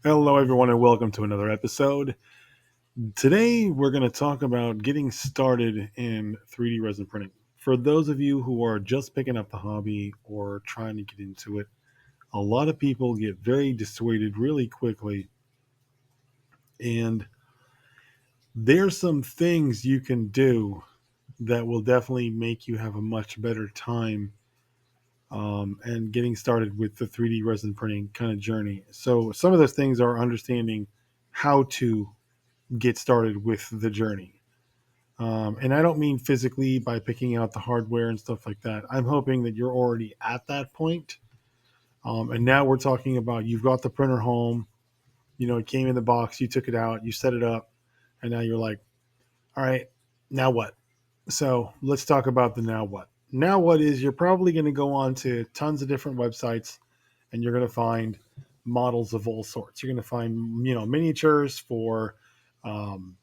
Hello, everyone, and welcome to another episode. Today, we're going to talk about getting started in 3D resin printing. For those of you who are just picking up the hobby or trying to get into it, a lot of people get very dissuaded really quickly. And there's some things you can do that will definitely make you have a much better time and getting started with the 3D resin printing kind of journey. So, some of those things are understanding how to get started with the journey. And I don't mean physically by picking out the hardware and stuff like that. I'm hoping that you're already at that point. And now we're talking about you've got the printer home. It came in the box, you took it out, you set it up, and now you're like, all right, now what? So let's talk about the now what. Now what is you're probably going to go on to tons of different websites and you're going to find models of all sorts. You're going to find, miniatures for um,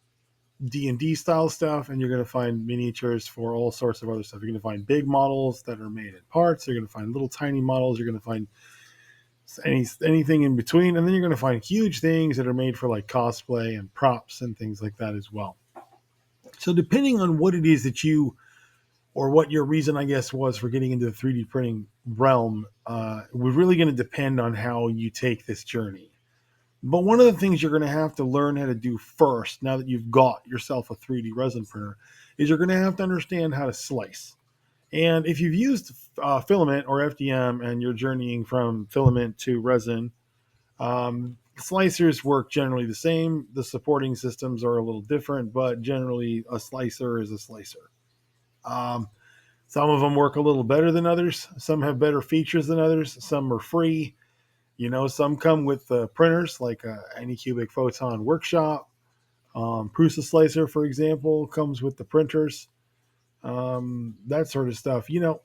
D&D style stuff, and you're going to find miniatures for all sorts of other stuff. You're going to find big models that are made in parts. You're going to find little tiny models. You're going to find anything in between, and then you're going to find huge things that are made for like cosplay and props and things like that as well. So depending on what it is that you or what your reason, I guess, was for getting into the 3D printing realm, we're really going to depend on how you take this journey. But one of the things you're going to have to learn how to do first, now that you've got yourself a 3D resin printer, is you're going to have to understand how to slice. And if you've used filament or FDM and you're journeying from filament to resin, slicers work generally the same. The supporting systems are a little different, but generally a slicer is a slicer. Um, some of them work a little better than others. Some have better features than others. Some are free. Some come with printers like Anycubic Photon Workshop. Prusa Slicer, for example, comes with the printers. That sort of stuff. You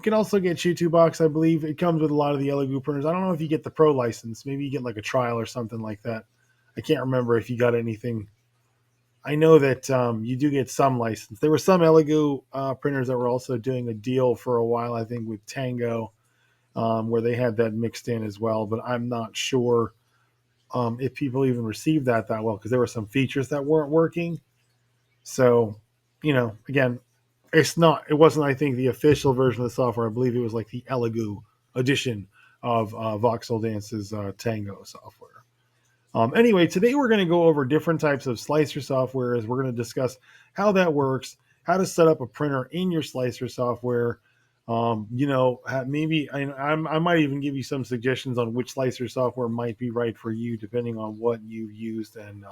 can also get Shoe Box, I believe. It comes with a lot of the Elegoo printers. I don't know if you get the Pro license. Maybe you get like a trial or something like that. I can't remember if you got anything. I know that you do get some license. There were some Elegoo printers that were also doing a deal for a while, I think, with Tango, where they had that mixed in as well. But I'm not sure if people even received that well because there were some features that weren't working. So, again, it wasn't, I think, the official version of the software. I believe it was like the Elegoo edition of Voxel Dance's Tango software. Anyway, today we're going to go over different types of slicer software as we're going to discuss how that works, how to set up a printer in your slicer software. Maybe I might even give you some suggestions on which slicer software might be right for you, depending on what you've used and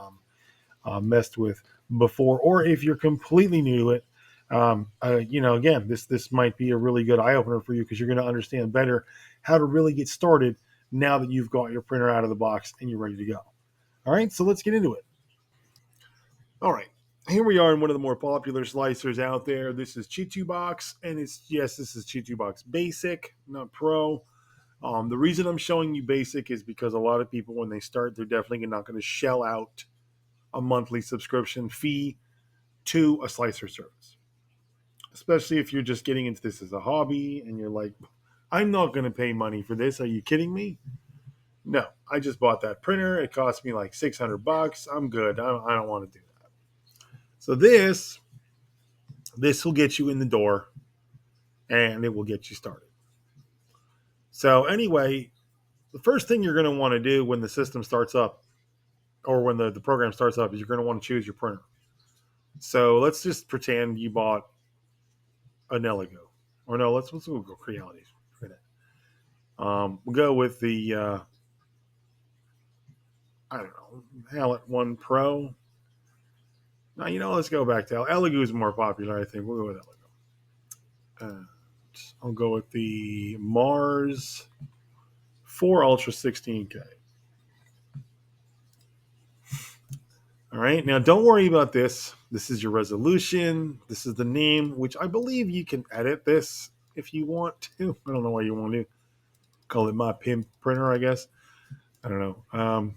messed with before, or if you're completely new to it. Again, this might be a really good eye opener for you because you're going to understand better how to really get started now that you've got your printer out of the box and you're ready to go. All right, so let's get into it. All right, here we are in one of the more popular slicers out there. This is Box, and this is Box Basic, not Pro. The reason I'm showing you Basic is because a lot of people, when they start, they're definitely not going to shell out a monthly subscription fee to a slicer service, especially if you're just getting into this as a hobby and you're like, I'm not going to pay money for this. Are you kidding me? No, I just bought that printer. It cost me like $600. I'm good. I don't want to do that. So this will get you in the door and it will get you started. So anyway, the first thing you're going to want to do when the system starts up or when the program starts up is you're going to want to choose your printer. So let's just pretend you bought an Elegoo. Or no, let's go Crealities. We'll go with the I don't know, Hallett One Pro. Now let's go back to Elegoo is more popular. I think we'll go with Elegoo. I'll go with the Mars 4 Ultra 16K. All right, now don't worry about this. This is your resolution. This is the name, which I believe you can edit this if you want to. I don't know why you want to call it my pimp printer. I guess I don't know.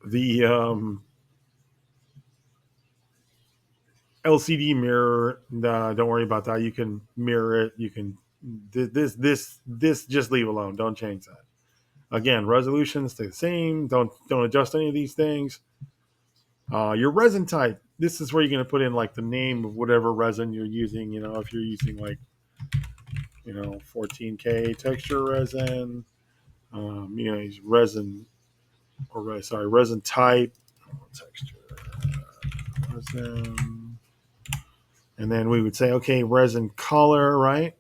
The LCD mirror. Don't worry about that. You can mirror it. You can this just leave alone. Don't change that. Again, resolution stay the same. Don't adjust any of these things. Your resin type. This is where you're going to put in like the name of whatever resin you're using. If you're using like 14K texture resin, resin resin type, texture resin, and then we would say okay, resin color, right?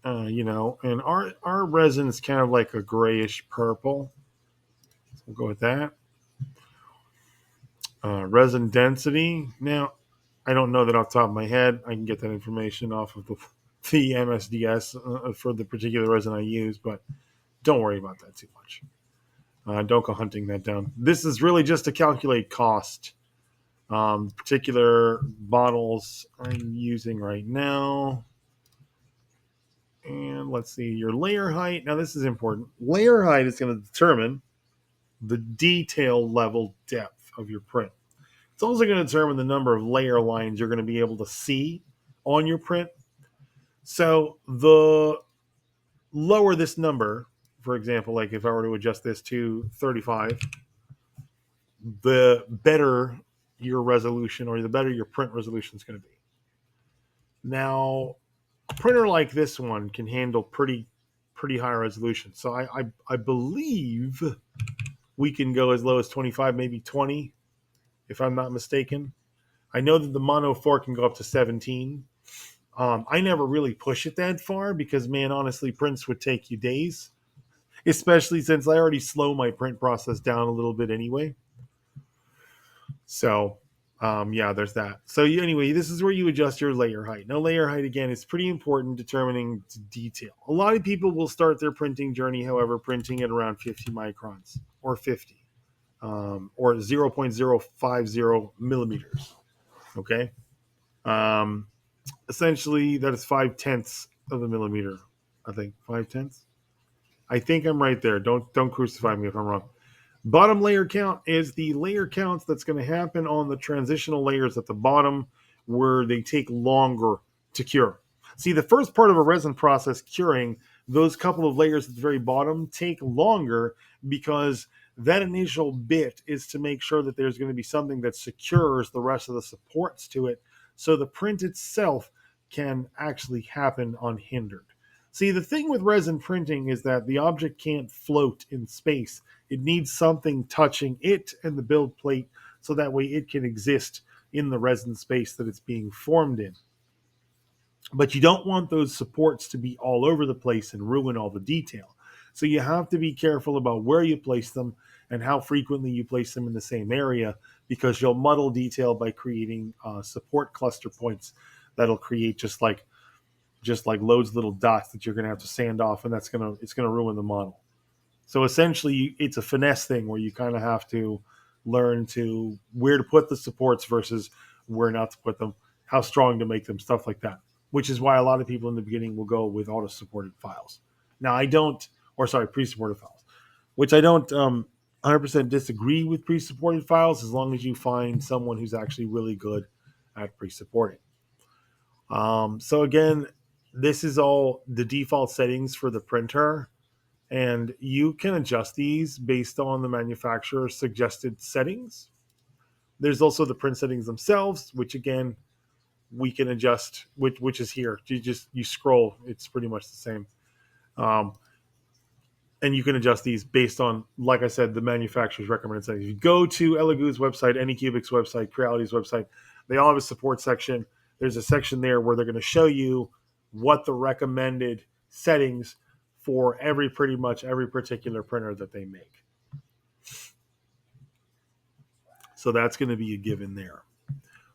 And our resin is kind of like a grayish purple. So we'll go with that. Resin density. Now, I don't know that off the top of my head. I can get that information off of the MSDS for the particular resin I use, but don't worry about that too much. Don't go hunting that down. This is really just to calculate cost. Particular bottles I'm using right now. And let's see, your layer height. Now, this is important. Layer height is going to determine the detail level depth of your print. It's also going to determine the number of layer lines you're going to be able to see on your print. So the lower this number, for example, like if I were to adjust this to 35, the better your resolution or the better your print resolution is going to be. Now, a printer like this one can handle pretty high resolution. So I believe we can go as low as 25, maybe 20, if I'm not mistaken. I know that the Mono 4 can go up to 17. I never really push it that far because, man, honestly, prints would take you days, especially since I already slow my print process down a little bit anyway. So, yeah, there's that. So, anyway, this is where you adjust your layer height. Now, layer height, again, is pretty important determining detail. A lot of people will start their printing journey, however, printing at around 50 microns or 50 or 0.050 millimeters. Okay. Essentially, that is 5/10 of a millimeter. I think 5/10. I think I'm right there. Don't crucify me if I'm wrong. Bottom layer count is the layer counts that's going to happen on the transitional layers at the bottom where they take longer to cure. See, the first part of a resin process curing, those couple of layers at the very bottom take longer because that initial bit is to make sure that there's going to be something that secures the rest of the supports to it so the print itself can actually happen unhindered. See, the thing with resin printing is that the object can't float in space. It needs something touching it and the build plate so that way it can exist in the resin space that it's being formed in. But you don't want those supports to be all over the place and ruin all the detail. So you have to be careful about where you place them and how frequently you place them in the same area because you'll muddle detail by creating support cluster points that'll create just like loads of little dots that you're going to have to sand off, and it's going to ruin the model. So essentially, it's a finesse thing where you kind of have to learn to where to put the supports versus where not to put them, how strong to make them, stuff like that. Which is why a lot of people in the beginning will go with auto-supported files. Now, pre-supported files, which I don't 100% disagree with pre-supported files as long as you find someone who's actually really good at pre-supporting. So again, this is all the default settings for the printer, and you can adjust these based on the manufacturer's suggested settings. There's also the print settings themselves, which again, we can adjust, which is here. You scroll, it's pretty much the same. And you can adjust these based on, like I said, the manufacturer's recommended settings. If you go to Elegoo's website, Anycubic's website, Creality's website, they all have a support section. There's a section there where they're going to show you what the recommended settings for pretty much every particular printer that they make. So that's going to be a given there.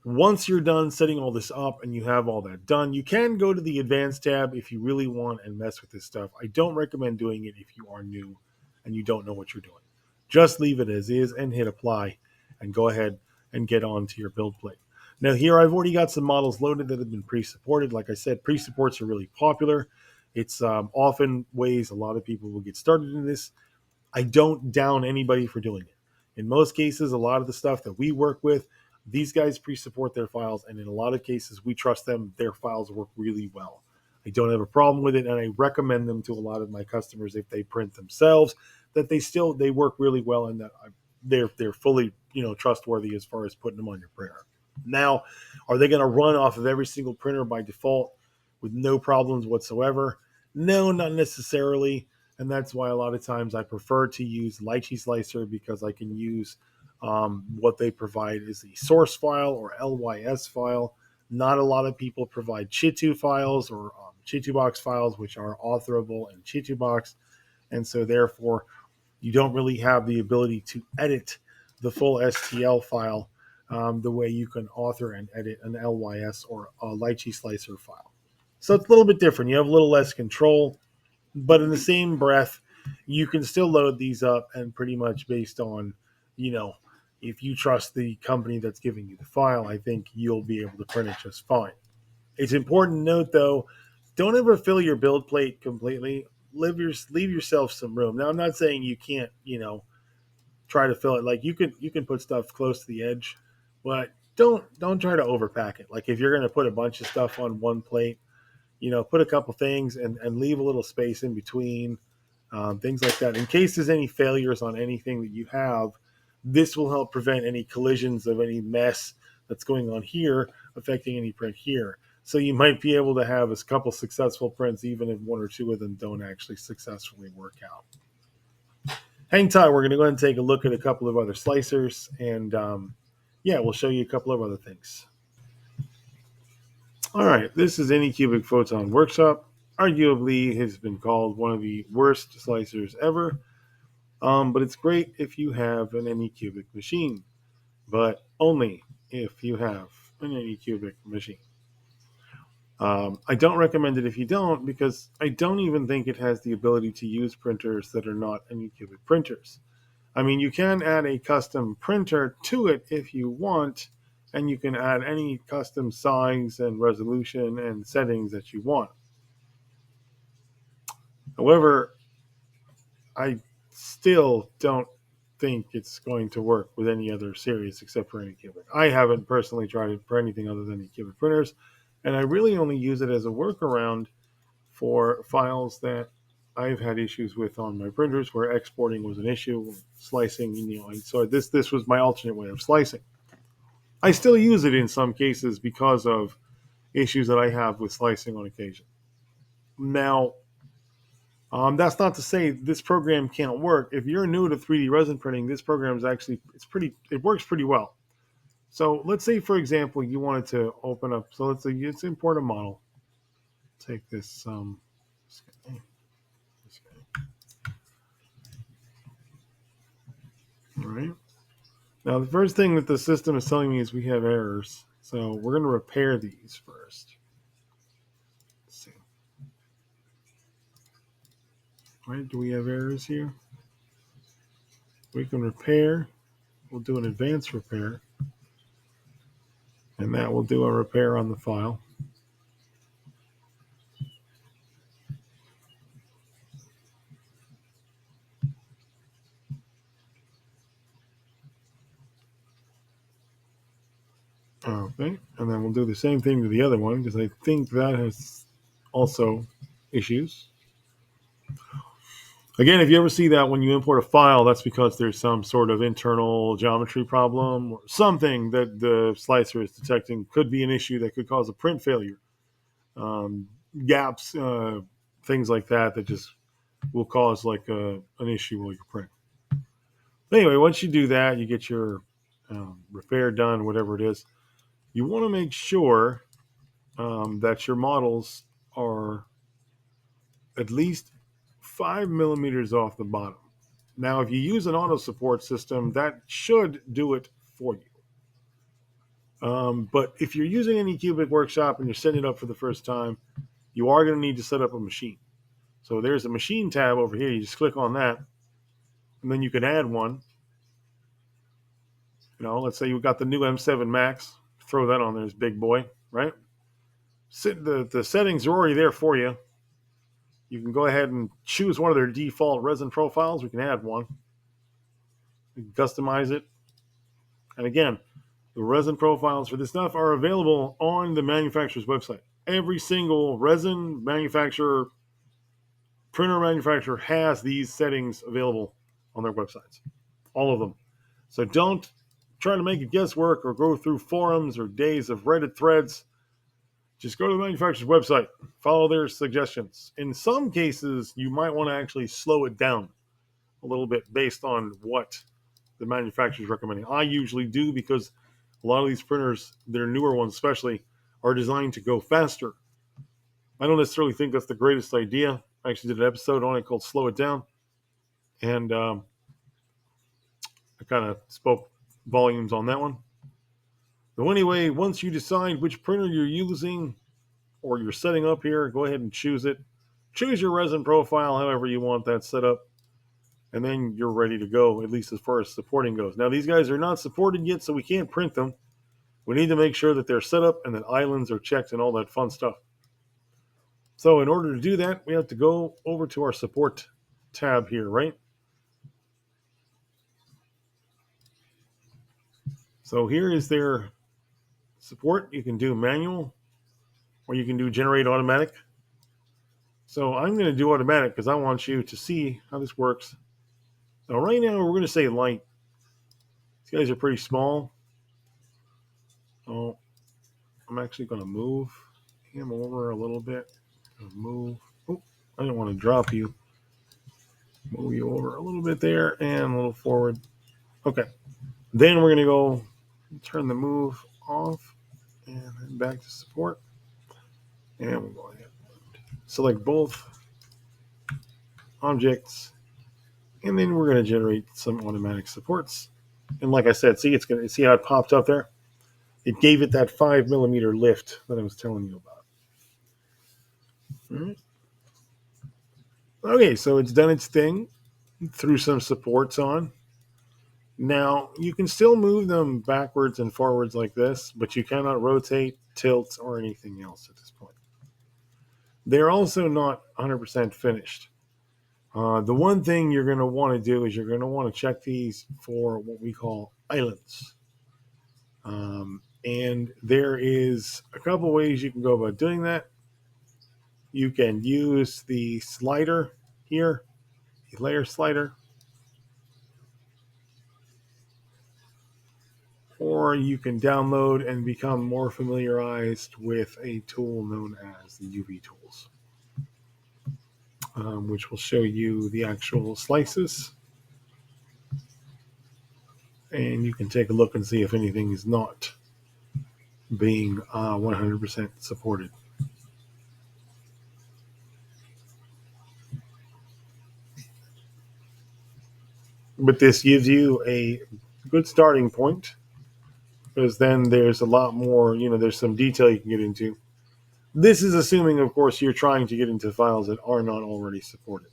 Once you're done setting all this up and you have all that done, you can go to the advanced tab if you really want and mess with this stuff. I don't recommend doing it if you are new and you don't know what you're doing. Just leave it as is and hit apply and go ahead and get on to your build plate. Now here I've already got some models loaded that have been pre-supported. Like I said, pre-supports are really popular. It's often ways a lot of people will get started in this. I don't down anybody for doing it. In most cases, a lot of the stuff that we work with, these guys pre-support their files, and in a lot of cases, we trust them. Their files work really well. I don't have a problem with it, and I recommend them to a lot of my customers if they print themselves that they work really well, and that they're fully trustworthy as far as putting them on your printer. Now, are they going to run off of every single printer by default with no problems whatsoever? No, not necessarily. And that's why a lot of times I prefer to use Lychee Slicer, because I can use what they provide is the source file or LYS file. Not a lot of people provide Chitu files or Chitubox files, which are authorable in Chitubox. And so therefore, you don't really have the ability to edit the full STL file the way you can author and edit an LYS or a Lychee Slicer file. So it's a little bit different. You have a little less control, but in the same breath, you can still load these up, and pretty much based on, if you trust the company that's giving you the file, I think you'll be able to print it just fine. It's important to note, though, don't ever fill your build plate completely. Leave yourself some room. Now, I'm not saying you can't, try to fill it. Like you can put stuff close to the edge, but don't try to overpack it. Like if you're going to put a bunch of stuff on one plate, put a couple things and leave a little space in between, things like that. In case there's any failures on anything that you have, this will help prevent any collisions of any mess that's going on here affecting any print here. So you might be able to have a couple successful prints, even if one or two of them don't actually successfully work out. Hang tight. We're going to go ahead and take a look at a couple of other slicers, and we'll show you a couple of other things. All right, this is Anycubic Photon Workshop. Arguably has been called one of the worst slicers ever, but it's great if you have an Anycubic machine, but only if you have an Anycubic machine. I don't recommend it if you don't, because I don't even think it has the ability to use printers that are not Anycubic printers. I mean, you can add a custom printer to it if you want, and you can add any custom size and resolution and settings that you want. However, I still don't think it's going to work with any other series except for Anycubic. I haven't personally tried it for anything other than Anycubic printers, and I really only use it as a workaround for files that I've had issues with on my printers where exporting was an issue, slicing, and so this was my alternate way of slicing. I still use it in some cases because of issues that I have with slicing on occasion. Now, that's not to say this program can't work. If you're new to 3D resin printing, this program is actually it works pretty well. So let's say, for example, you wanted to open up. So let's import a model. Take this. All right. Now, the first thing that the system is telling me is we have errors. So we're going to repair these first. Let's see. All right, do we have errors here? We can repair. We'll do an advanced repair. And that will do a repair on the file. Okay, and then we'll do the same thing to the other one, because I think that has also issues. Again, if you ever see that when you import a file, that's because there's some sort of internal geometry problem or something that the slicer is detecting could be an issue that could cause a print failure. Gaps, things like that just will cause like an issue while you print. Anyway, once you do that, you get your repair done, whatever it is. You want to make sure that your models are at least 5 millimeters off the bottom. Now, if you use an auto support system, that should do it for you. But if you're using Anycubic Workshop and you're setting it up for the first time, you are going to need to set up a machine. So there's a machine tab over here. You just click on that, and then you can add one. Let's say you've got the new M7 Max. Throw that on there, this big boy, right? The settings are already there for you. You can go ahead and choose one of their default resin profiles. We can add one. We can customize it. And again, the resin profiles for this stuff are available on the manufacturer's website. Every single resin manufacturer, printer manufacturer has these settings available on their websites, all of them. So don't try to make it guesswork or go through forums or days of Reddit threads. Just go to the manufacturer's website, follow their suggestions. In some cases, you might want to actually slow it down a little bit based on what the manufacturer is recommending. I usually do because a lot of these printers, their newer ones especially, are designed to go faster. I don't necessarily think that's the greatest idea. I actually did an episode on it called Slow It Down, and I kind of spoke volumes on that one. So anyway, once you decide which printer you're using or you're setting up here, go ahead and choose it. Choose your resin profile however you want that set up, and then you're ready to go, at least as far as supporting goes. Now, these guys are not supported yet, so we can't print them. We need to make sure that they're set up and that islands are checked and all that fun stuff. So in order to do that, we have to go over to our support tab here, right? So here is their support. You can do manual or you can do generate automatic. So I'm going to do automatic because I want you to see how this works. So right now we're going to say light. These guys are pretty small. So I'm actually going to move him over a little bit. Move. Oh, I don't want to drop you. Move you over a little bit there and a little forward. Okay. Then we're going to go turn the move off and then back to support. And we're going to select both objects. And then we're going to generate some automatic supports. And like I said, see how it popped up there? It gave it that 5mm lift that I was telling you about. Mm-hmm. Okay, so it's done its thing, threw some supports on. Now, you can still move them backwards and forwards like this, but you cannot rotate, tilt, or anything else at this point. They're also not 100% finished. The one thing you're going to want to do is you're going to want to check these for what we call islands. And there is a couple ways you can go about doing that. You can use the slider here, the layer slider, or you can download and become more familiarized with a tool known as the UV tools, which will show you the actual slices. And you can take a look and see if anything is not being 100% supported. But this gives you a good starting point because then there's a lot more, there's some detail you can get into. This is assuming, of course, you're trying to get into files that are not already supported.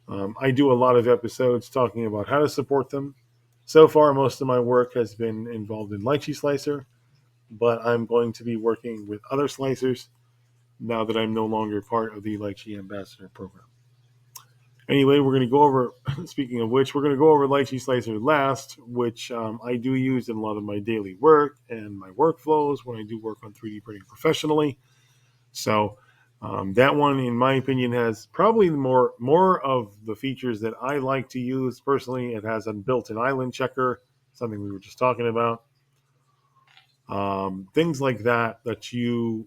I do a lot of episodes talking about how to support them. So far, most of my work has been involved in Lychee Slicer, but I'm going to be working with other slicers now that I'm no longer part of the Lychee Ambassador program. Anyway, we're going to go over, speaking of which, we're going to go over Lychee Slicer last, which I do use in a lot of my daily work and my workflows when I do work on 3D printing professionally. So that one, in my opinion, has probably more of the features that I like to use personally. It has a built-in island checker, something we were just talking about. Things like that you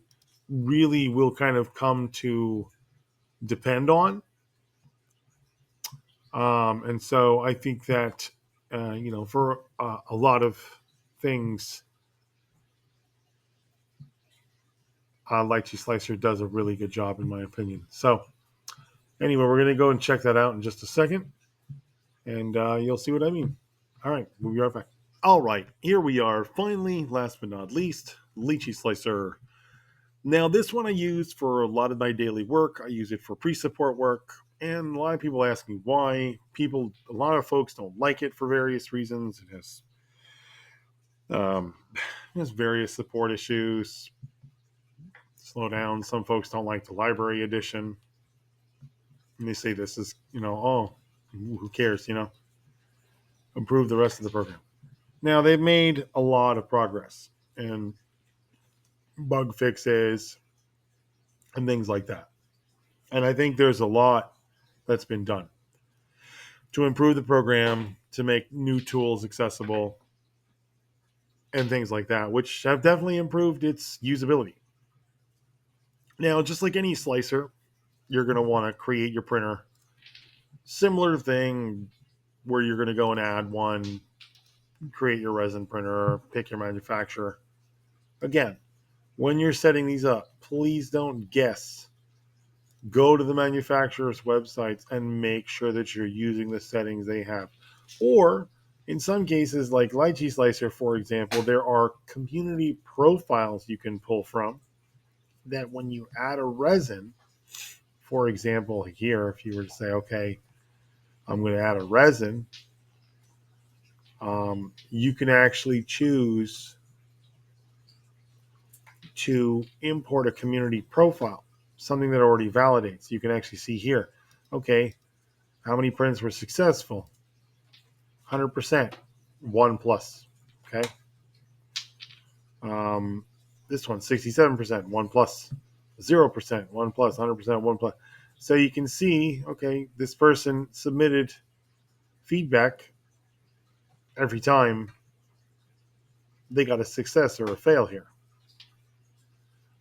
really will kind of come to depend on. And so I think that, for a lot of things, Lychee Slicer does a really good job, in my opinion. So anyway, we're going to go and check that out in just a second, and you'll see what I mean. All right, we'll be right back. All right, here we are. Finally, last but not least, Lychee Slicer. Now, this one I use for a lot of my daily work. I use it for pre-support work, and a lot of people ask me why. A lot of folks don't like it for various reasons. It has various support issues. Slow down. Some folks don't like the library edition. And they say this is, who cares, improve the rest of the program. Now, they've made a lot of progress and bug fixes and things like that. And I think there's a lot that's been done. to improve the program, to make new tools accessible, and things like that, which have definitely improved its usability. Now, just like any slicer, you're going to want to create your printer. Similar thing where you're going to go and add one, create your resin printer, pick your manufacturer. Again, when you're setting these up, please don't guess. Go to the manufacturer's websites and make sure that you're using the settings they have. Or in some cases, like Lychee Slicer, for example, there are community profiles you can pull from that when you add a resin, for example, here, if you were to say, okay, I'm going to add a resin, you can actually choose to import a community profile, something that already validates. You can actually see here, okay, how many prints were successful? 100%, 1 plus. Okay. This one, 67%, 1 plus. 0%, 1 plus. 100%, 1 plus. So you can see, okay, this person submitted feedback every time they got a success or a fail here.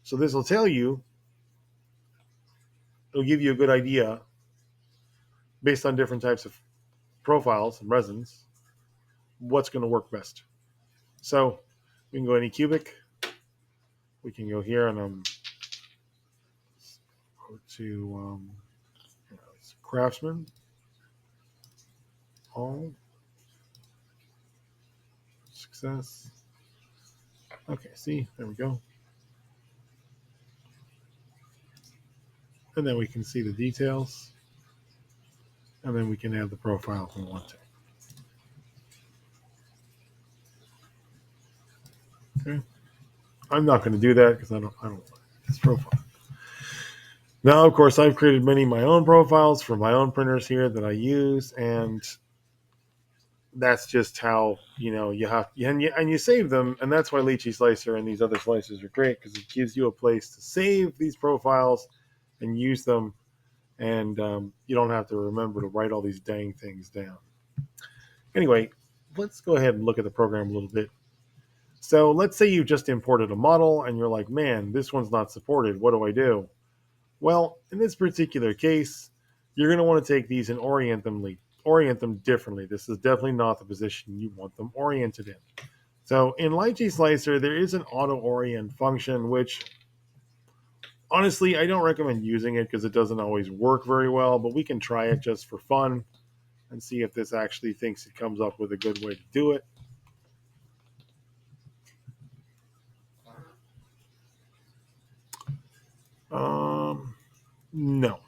So this will tell you, it'll give you a good idea based on different types of profiles and resins, what's going to work best. So we can go any cubic. We can go here and go to Craftsman. All success. Okay, see, there we go. And then we can see the details. And then we can add the profile if we want to. Okay. I'm not going to do that because I don't want this profile. Now, of course, I've created many of my own profiles for my own printers here that I use, and that's just how you have and you save them, and that's why Lychee Slicer and these other slicers are great, because it gives you a place to save these profiles and use them, and you don't have to remember to write all these dang things down. Anyway, let's go ahead and look at the program a little bit. So let's say you just imported a model and you're like, man, this one's not supported. What do I do? Well, in this particular case, you're going to want to take these and orient them differently. This is definitely not the position you want them oriented in. So in Lychee Slicer, there is an auto orient function, which honestly, I don't recommend using it because it doesn't always work very well, but we can try it just for fun and see if this actually thinks it comes up with a good way to do it. No.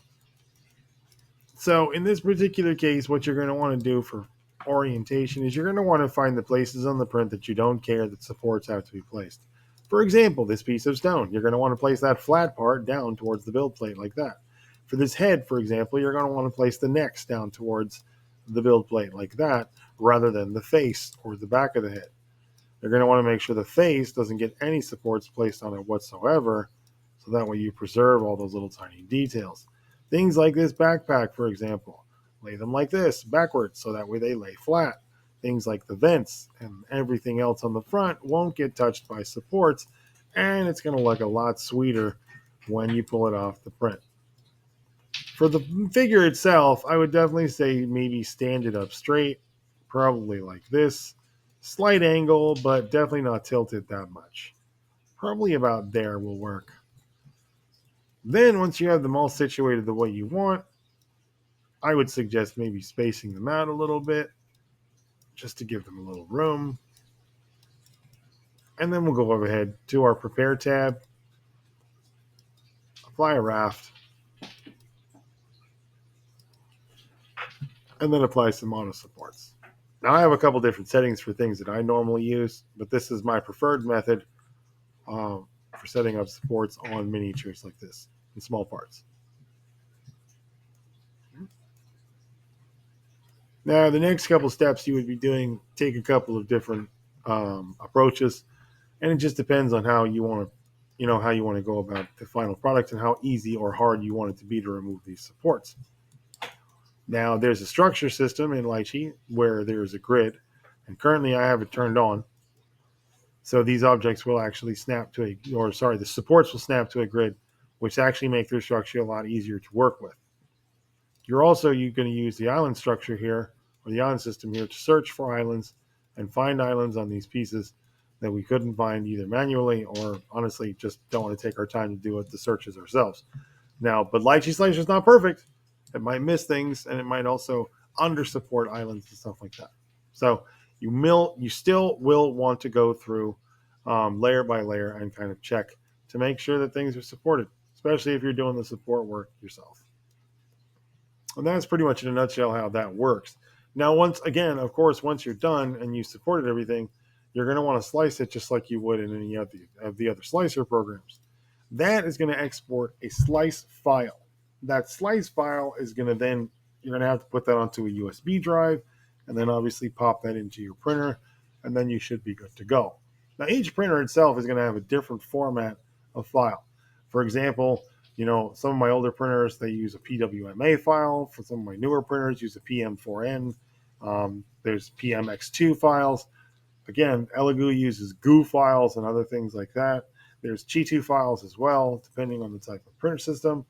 So in this particular case, what you're going to want to do for orientation is you're going to want to find the places on the print that you don't care that supports have to be placed. For example, this piece of stone, you're going to want to place that flat part down towards the build plate like that. For this head, for example, you're going to want to place the necks down towards the build plate like that, rather than the face or the back of the head. You're going to want to make sure the face doesn't get any supports placed on it whatsoever, so that way you preserve all those little tiny details. Things like this backpack, for example, lay them like this, backwards, so that way they lay flat. Things like the vents and everything else on the front won't get touched by supports, and it's going to look a lot sweeter when you pull it off the print. For the figure itself, I would definitely say maybe stand it up straight, probably like this. Slight angle, but definitely not tilted that much. Probably about there will work. Then once you have them all situated the way you want, I would suggest maybe spacing them out a little bit just to give them a little room. And then we'll go overhead to our Prepare tab, apply a raft, and then apply some auto supports. Now I have a couple different settings for things that I normally use, but this is my preferred method for setting up supports on miniatures like this in small parts. Now, the next couple steps you would be doing, take a couple of different approaches, and it just depends on how you want to, how you want to go about the final product and how easy or hard you want it to be to remove these supports. Now, there's a structure system in Lychee where there's a grid, and currently I have it turned on. So these objects will actually snap to the supports will snap to a grid, which actually make their structure a lot easier to work with. You're going to use the island structure here, or the island system here, to search for islands and find islands on these pieces that we couldn't find either manually or honestly just don't want to take our time to do the searches ourselves. Now, but Lychee Slicer is not perfect. It might miss things, and it might also under support islands and stuff like that. So you still will want to go through layer by layer and kind of check to make sure that things are supported, especially if you're doing the support work yourself. And that's pretty much in a nutshell how that works. Now, once you're done and you supported everything, you're going to want to slice it just like you would in any of the other slicer programs. That is going to export a slice file. That slice file is going to then, you're going to have to put that onto a USB drive and then obviously pop that into your printer, and then you should be good to go. Now, each printer itself is going to have a different format of file. For example, some of my older printers, they use a PWMA file. For some of my newer printers, use a PM4N. There's PMX2 files. Again, Elegoo uses GOO files and other things like that. There's Chi2 files as well, depending on the type of printer system.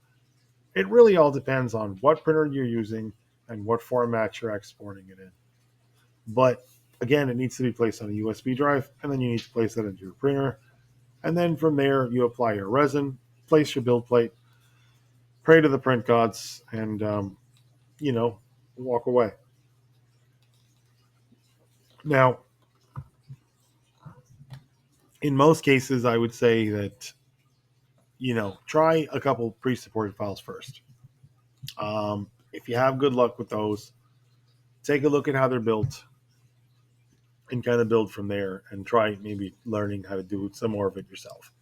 It really all depends on what printer you're using and what format you're exporting it in. But again, it needs to be placed on a USB drive, and then you need to place that into your printer. And then from there, you apply your resin, place your build plate, pray to the print gods, and, walk away. Now, in most cases, I would say that, try a couple pre-supported files first. If you have good luck with those, take a look at how they're built and kind of build from there and try maybe learning how to do some more of it yourself.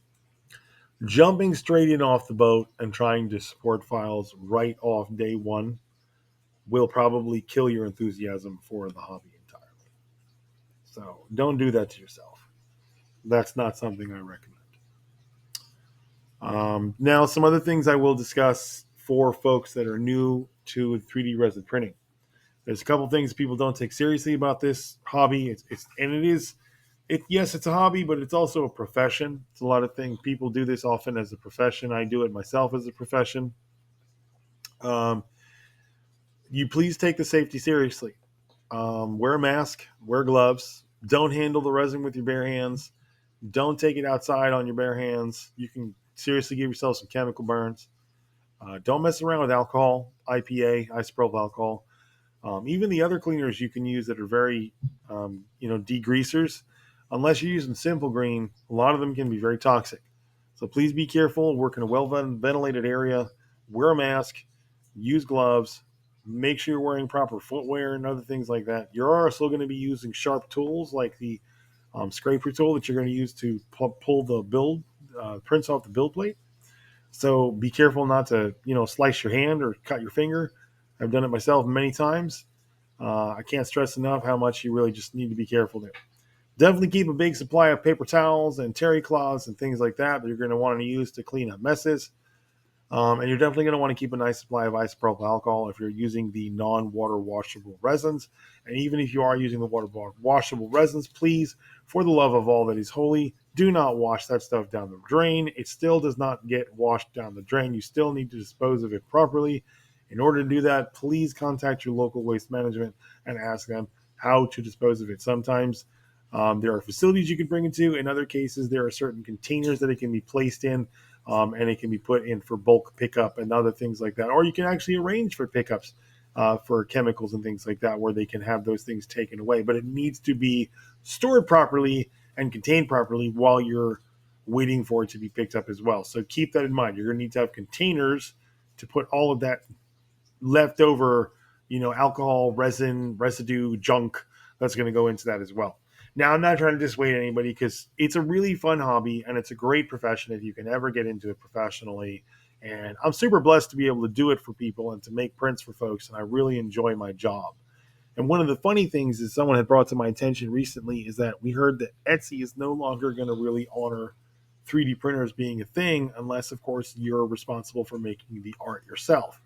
Jumping straight in off the boat and trying to support files right off day one will probably kill your enthusiasm for the hobby entirely. So don't do that to yourself. That's not something I recommend. Now, some other things I will discuss for folks that are new to 3D resin printing. There's a couple things people don't take seriously about this hobby. Yes, it's a hobby, but it's also a profession. It's a lot of things. People do this often as a profession. I do it myself as a profession. You please take the safety seriously. Wear a mask, wear gloves. Don't handle the resin with your bare hands. Don't take it outside on your bare hands. You can seriously give yourself some chemical burns. Don't mess around with alcohol, IPA, isopropyl alcohol. Even the other cleaners you can use that are very, degreasers, unless you're using Simple Green, a lot of them can be very toxic. So please be careful. Work in a well-ventilated area. Wear a mask. Use gloves. Make sure you're wearing proper footwear and other things like that. You're also going to be using sharp tools like the scraper tool that you're going to use to pull the prints off the build plate. So be careful not to, slice your hand or cut your finger. I've done it myself many times. I can't stress enough how much you really just need to be careful there. Definitely keep a big supply of paper towels and terry cloths and things like that you're going to want to use to clean up messes. And you're definitely going to want to keep a nice supply of isopropyl alcohol if you're using the non-water washable resins. And even if you are using the water washable resins, please, for the love of all that is holy, do not wash that stuff down the drain. It still does not get washed down the drain. You still need to dispose of it properly. In order to do that, please contact your local waste management and ask them how to dispose of it. Sometimes there are facilities you can bring it to. In other cases, there are certain containers that it can be placed in. And it can be put in for bulk pickup and other things like that. Or you can actually arrange for pickups for chemicals and things like that where they can have those things taken away. But it needs to be stored properly and contained properly while you're waiting for it to be picked up as well. So keep that in mind. You're going to need to have containers to put all of that leftover, alcohol, resin, residue, junk that's going to go into that as well. Now, I'm not trying to dissuade anybody because it's a really fun hobby and it's a great profession if you can ever get into it professionally. And I'm super blessed to be able to do it for people and to make prints for folks. And I really enjoy my job. And one of the funny things is someone had brought to my attention recently is that we heard that Etsy is no longer going to really honor 3D printers being a thing unless, of course, you're responsible for making the art yourself.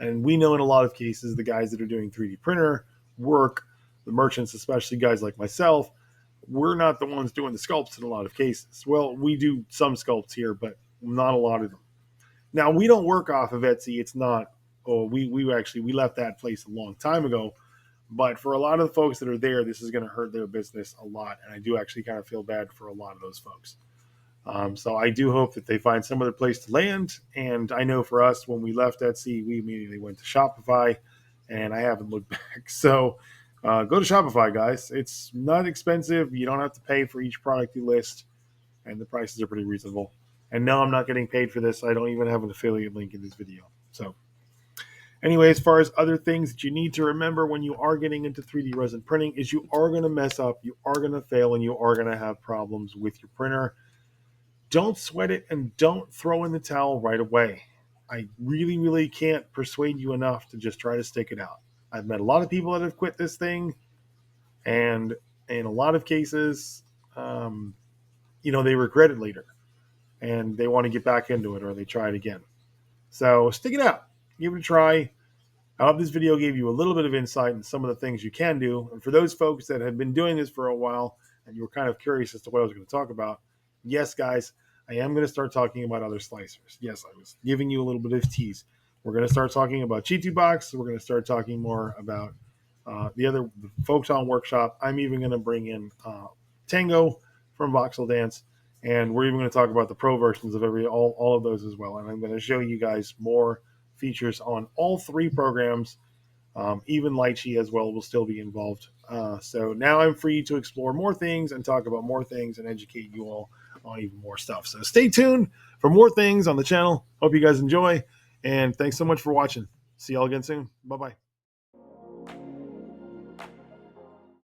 And we know in a lot of cases, the guys that are doing 3D printer work, the merchants, especially guys like myself, we're not the ones doing the sculpts in a lot of cases. Well, we do some sculpts here, but not a lot of them. Now, we don't work off of Etsy. It's not, we left that place a long time ago. But for a lot of the folks that are there, this is going to hurt their business a lot. And I do actually kind of feel bad for a lot of those folks. So I do hope that they find some other place to land. And I know for us, when we left Etsy, we immediately went to Shopify, and I haven't looked back. So go to Shopify, guys. It's not expensive. You don't have to pay for each product you list, and the prices are pretty reasonable. And no, I'm not getting paid for this. I don't even have an affiliate link in this video. So anyway, as far as other things that you need to remember when you are getting into 3D resin printing is you are going to mess up, you are going to fail, and you are going to have problems with your printer. Don't sweat it and don't throw in the towel right away. I really, really can't persuade you enough to just try to stick it out. I've met a lot of people that have quit this thing, and in a lot of cases, they regret it later, and they want to get back into it, or they try it again. So stick it out. Give it a try. I hope this video gave you a little bit of insight into some of the things you can do. And for those folks that have been doing this for a while and you were kind of curious as to what I was going to talk about, yes, guys, I am going to start talking about other slicers. Yes, I was giving you a little bit of tease. We're going to start talking about G2 Box. We're going to start talking more about the Photon Workshop. I'm even going to bring in Tango from Voxel Dance. And we're even going to talk about the pro versions of all of those as well. And I'm going to show you guys more features on all three programs. Even Lychee as well will still be involved. So now I'm free to explore more things and talk about more things and educate you all on even more stuff. So stay tuned for more things on the channel. Hope you guys enjoy. And thanks so much for watching. See y'all again soon. Bye-bye.